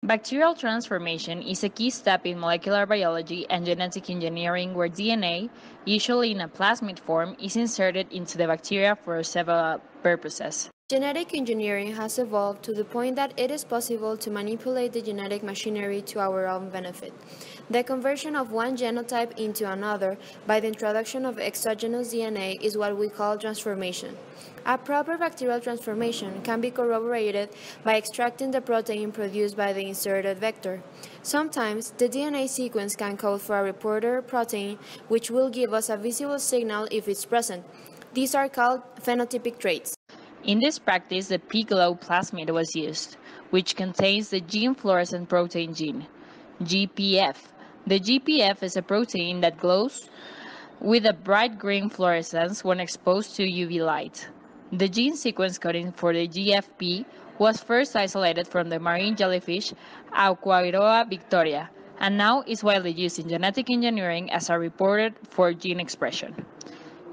Bacterial transformation is a key step in molecular biology and genetic engineering where DNA, usually in a plasmid form, is inserted into the bacteria for several purposes. Genetic engineering has evolved to the point that it is possible to manipulate the genetic machinery to our own benefit. The conversion of one genotype into another by the introduction of exogenous DNA is what we call transformation. A proper bacterial transformation can be corroborated by extracting the protein produced by the inserted vector. Sometimes, the DNA sequence can code for a reporter protein, which will give us a visible signal if it's present. These are called phenotypic traits. In this practice, the pig-glow plasmid was used, which contains the gene fluorescent protein gene, GPF. The GPF is a protein that glows with a bright green fluorescence when exposed to UV light. The gene sequence coding for the GFP was first isolated from the marine jellyfish Aquariora victoria, and now is widely used in genetic engineering as a reporter for gene expression.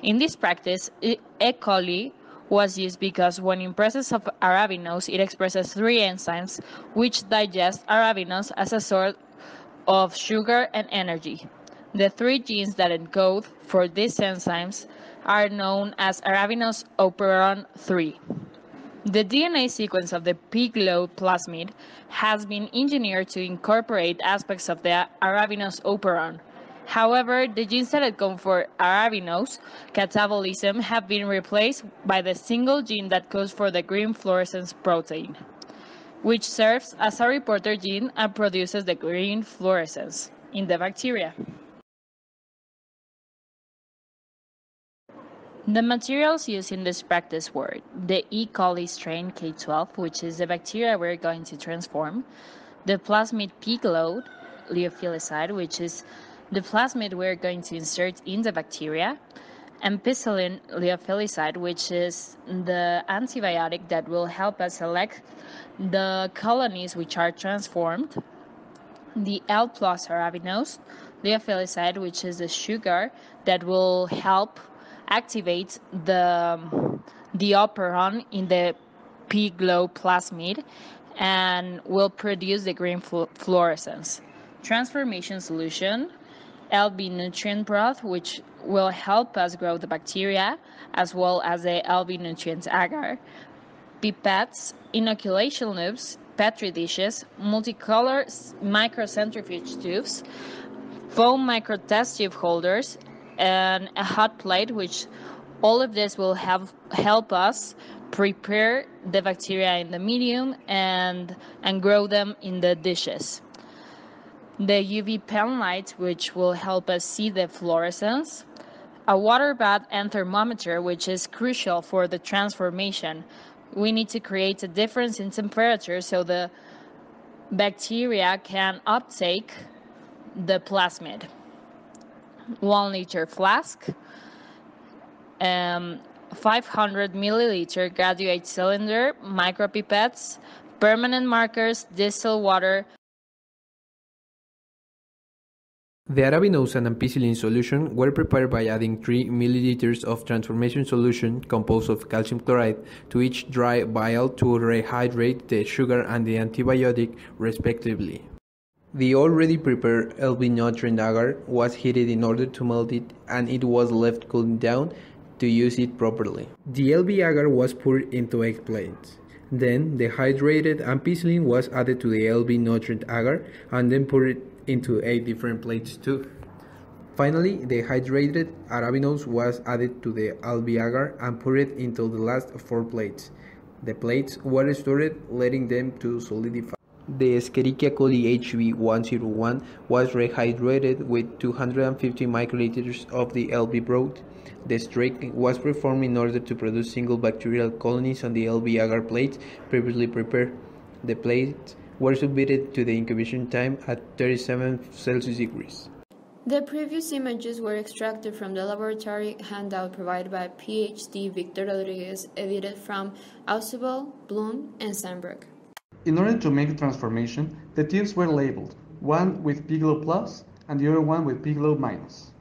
In this practice, E. coli was used because when in presence of arabinose, it expresses three enzymes which digest arabinose as a source of sugar and energy. The three genes that encode for these enzymes are known as arabinose operon 3. The DNA sequence of the pig-glow plasmid has been engineered to incorporate aspects of the arabinose operon. However, the genes that encode for arabinose catabolism have been replaced by the single gene that codes for the green fluorescence protein, which serves as a reporter gene and produces the green fluorescence in the bacteria. The materials used in this practice were the E. coli strain K12, which is the bacteria we're going to transform, the plasmid pig-glow liophilicide, which is the plasmid we're going to insert in the bacteria, ampicillin liophilicide, which is the antibiotic that will help us select the colonies which are transformed, the L plus arabinose liophilicide, which is the sugar that will help activate the operon in the pig-glow plasmid and will produce the green fluorescence. Transformation solution, LB nutrient broth, which will help us grow the bacteria, as well as the LB nutrient agar, pipettes, inoculation loops, petri dishes, multicolor microcentrifuge tubes, foam microtest tube holders, and a hot plate, which all of this will help us prepare the bacteria in the medium and grow them in the dishes. The UV pen light, which will help us see the fluorescence, a water bath and thermometer, which is crucial for the transformation. We need to create a difference in temperature so the bacteria can uptake the plasmid. 1 liter flask, 500 milliliter graduate cylinder, micropipettes, permanent markers, distilled water. The arabinose and ampicillin solution were prepared by adding 3 milliliters of transformation solution composed of calcium chloride to each dry vial to rehydrate the sugar and the antibiotic respectively. The already prepared LB nutrient agar was heated in order to melt it, and it was left cooling down to use it properly. The LB agar was poured into 8 plates. Then the hydrated ampicillin was added to the LB nutrient agar and then poured into 8 different plates too. Finally, the hydrated arabinose was added to the LB agar and poured into the last 4 plates. The plates were stored, letting them to solidify. The Escherichia coli HB101 was rehydrated with 250 microliters of the LB broth. The strain was performed in order to produce single bacterial colonies on the LB agar plates previously prepared. The plates were submitted to the incubation time at 37 Celsius degrees. The previous images were extracted from the laboratory handout provided by PhD Victor Rodriguez, edited from Ausubel, Bloom, and Sandberg. In order to make the transformation, the tubes were labeled, one with pig-glow plus and the other one with pig-glow minus.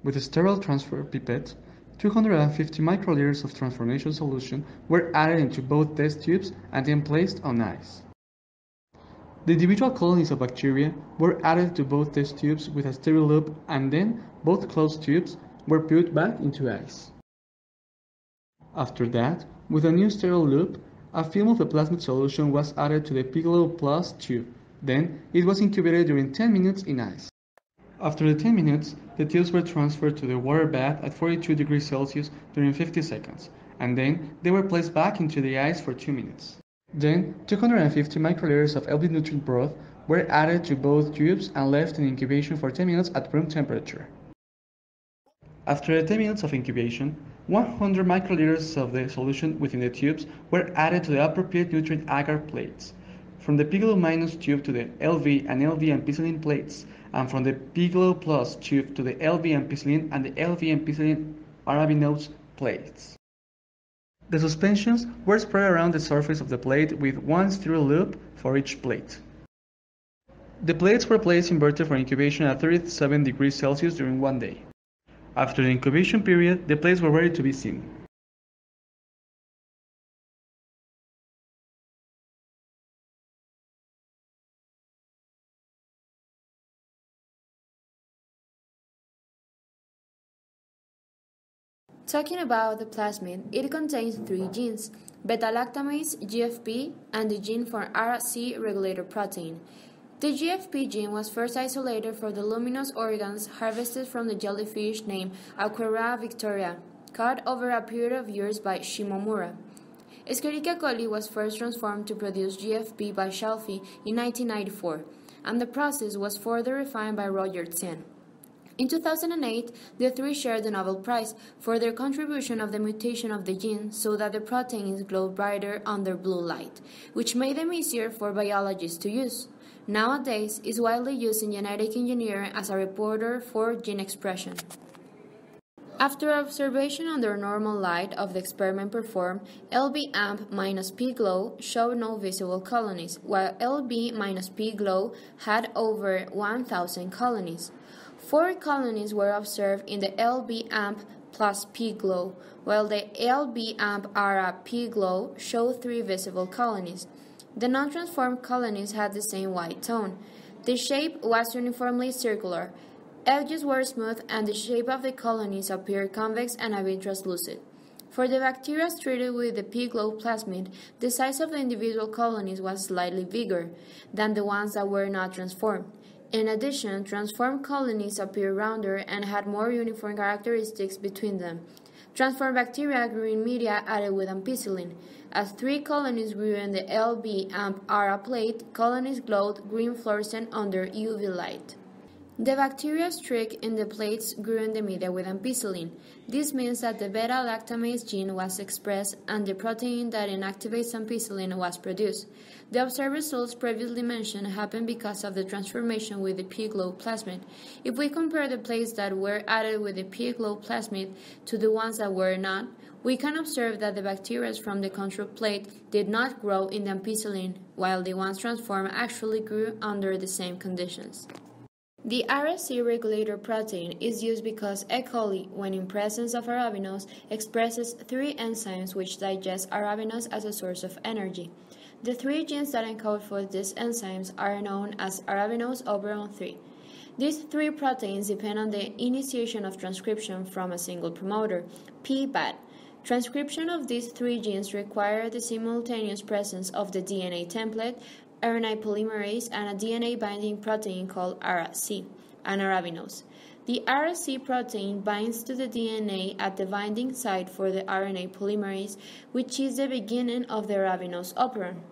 With a sterile transfer pipette, 250 microliters of transformation solution were added into both test tubes and then placed on ice. The individual colonies of bacteria were added to both test tubes with a sterile loop, and then both closed tubes were put back into ice. After that, with a new sterile loop, a film of the plasmid solution was added to the Piccolo Plus tube. Then, it was incubated during 10 minutes in ice. After the 10 minutes, the tubes were transferred to the water bath at 42 degrees Celsius during 50 seconds, and then they were placed back into the ice for 2 minutes. Then, 250 microliters of LB nutrient broth were added to both tubes and left in incubation for 10 minutes at room temperature. After the 10 minutes of incubation, 100 microliters of the solution within the tubes were added to the appropriate nutrient agar plates. From the Piccolo minus tube to the LV and LV ampicillin plates, and from the Piccolo plus tube to the LV ampicillin and the LV ampicillin arabinose plates. The suspensions were spread around the surface of the plate with one sterile loop for each plate. The plates were placed inverted for incubation at 37 degrees Celsius during 1 day. After the incubation period, the plates were ready to be seen. Talking about the plasmid, it contains three genes: beta-lactamase, GFP, and the gene for RC regulator protein. The GFP gene was first isolated for the luminous organs harvested from the jellyfish named Aquaria victoria, caught over a period of years by Shimomura. Escherichia coli was first transformed to produce GFP by Shalfie in 1994, and the process was further refined by Roger Tsien. In 2008, the three shared the Nobel Prize for their contribution of the mutation of the gene so that the proteins glow brighter under blue light, which made them easier for biologists to use. Nowadays, is widely used in genetic engineering as a reporter for gene expression. After observation under normal light of the experiment performed, LB-AMP minus P-glow showed no visible colonies, while LB minus P-glow had over 1,000 colonies. 4 colonies were observed in the LB-AMP plus P-glow, while the LB-AMP-ARA P-glow showed 3 visible colonies. The non-transformed colonies had the same white tone. The shape was uniformly circular. Edges were smooth, and the shape of the colonies appeared convex and a bit translucent. For the bacteria treated with the P-glow plasmid, the size of the individual colonies was slightly bigger than the ones that were not transformed. In addition, transformed colonies appeared rounder and had more uniform characteristics between them. Transformed bacteria grew in media added with ampicillin. As 3 colonies grew in the LB-AMP-ARA plate, colonies glowed green fluorescent under UV light. The bacteria streak in the plates grew in the media with ampicillin. This means that the beta-lactamase gene was expressed and the protein that inactivates ampicillin was produced. The observed results previously mentioned happened because of the transformation with the P-glow plasmid. If we compare the plates that were added with the P-glow plasmid to the ones that were not, we can observe that the bacteria from the control plate did not grow in the ampicillin, while the ones transformed actually grew under the same conditions. The RSC regulator protein is used because E. coli, when in presence of arabinose, expresses 3 enzymes which digest arabinose as a source of energy. The 3 genes that encode for these enzymes are known as arabinose operon 3. These 3 proteins depend on the initiation of transcription from a single promoter, PBAT. Transcription of these 3 genes require the simultaneous presence of the DNA template, RNA polymerase, and a DNA binding protein called RC, an arabinose. The RC protein binds to the DNA at the binding site for the RNA polymerase, which is the beginning of the arabinose operon.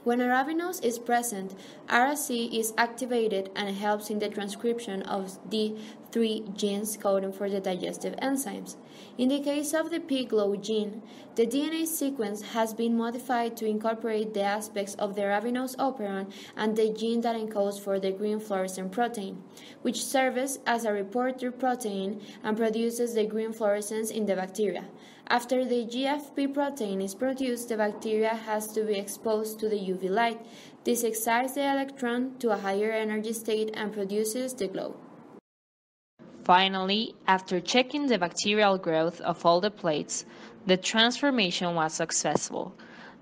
When arabinose is present, RC is activated and helps in the transcription of the 3 genes coding for the digestive enzymes. In the case of the P-glow gene, the DNA sequence has been modified to incorporate the aspects of the arabinose operon and the gene that encodes for the green fluorescent protein, which serves as a reporter protein and produces the green fluorescence in the bacteria. After the GFP protein is produced, the bacteria has to be exposed to the UV light. This excites the electron to a higher energy state and produces the glow. Finally, after checking the bacterial growth of all the plates, the transformation was successful.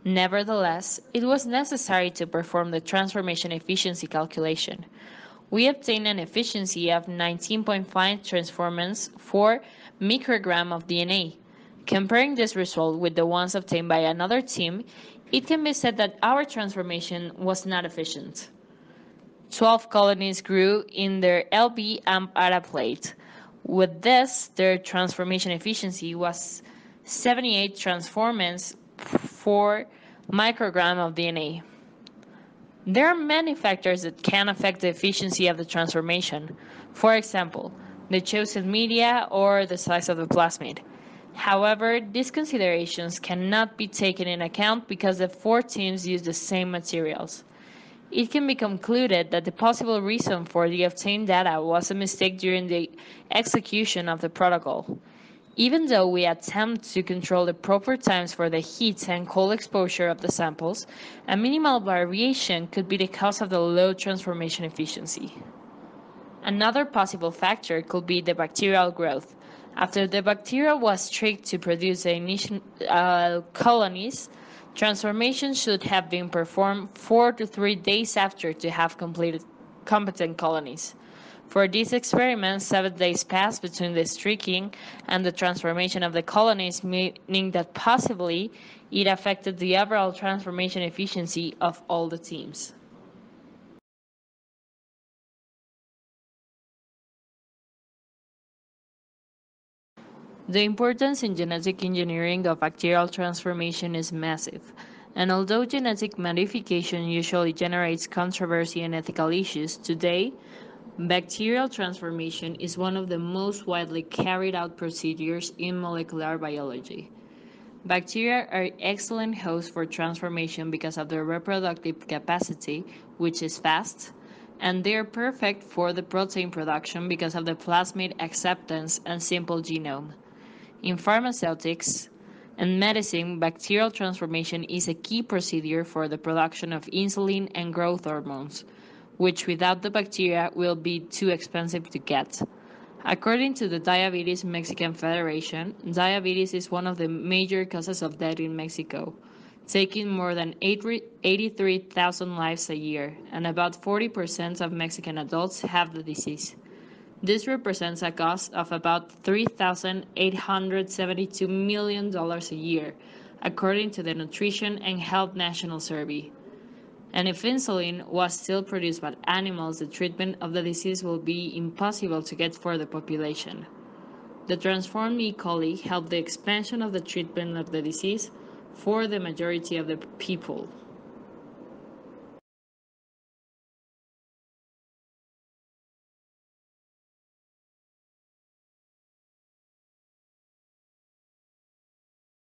Nevertheless, it was necessary to perform the transformation efficiency calculation. We obtained an efficiency of 19.5 transformants for microgram of DNA. Comparing this result with the ones obtained by another team, it can be said that our transformation was not efficient. 12 colonies grew in their LB amp ARA plate. With this, their transformation efficiency was 78 transformants for microgram of DNA. There are many factors that can affect the efficiency of the transformation. For example, the chosen media or the size of the plasmid. However, these considerations cannot be taken in account because the four teams use the same materials. It can be concluded that the possible reason for the obtained data was a mistake during the execution of the protocol. Even though we attempt to control the proper times for the heat and cold exposure of the samples, a minimal variation could be the cause of the low transformation efficiency. Another possible factor could be the bacterial growth. After the bacteria was tricked to produce the initial colonies, transformation should have been performed 4 to 3 days after to have completed competent colonies. For this experiment, 7 days passed between the streaking and the transformation of the colonies, meaning that possibly it affected the overall transformation efficiency of all the teams. The importance in genetic engineering of bacterial transformation is massive, and although genetic modification usually generates controversy and ethical issues, today, bacterial transformation is one of the most widely carried out procedures in molecular biology. Bacteria are excellent hosts for transformation because of their reproductive capacity, which is fast, and they are perfect for the protein production because of the plasmid acceptance and simple genome. In pharmaceutics and medicine, bacterial transformation is a key procedure for the production of insulin and growth hormones, which without the bacteria will be too expensive to get. According to the Diabetes Mexican Federation, diabetes is one of the major causes of death in Mexico, taking more than 83,000 lives a year, and about 40% of Mexican adults have the disease. This represents a cost of about $3,872 million a year, according to the Nutrition and Health National Survey. And if insulin was still produced by animals, the treatment of the disease will be impossible to get for the population. The transformed E. coli helped the expansion of the treatment of the disease for the majority of the people.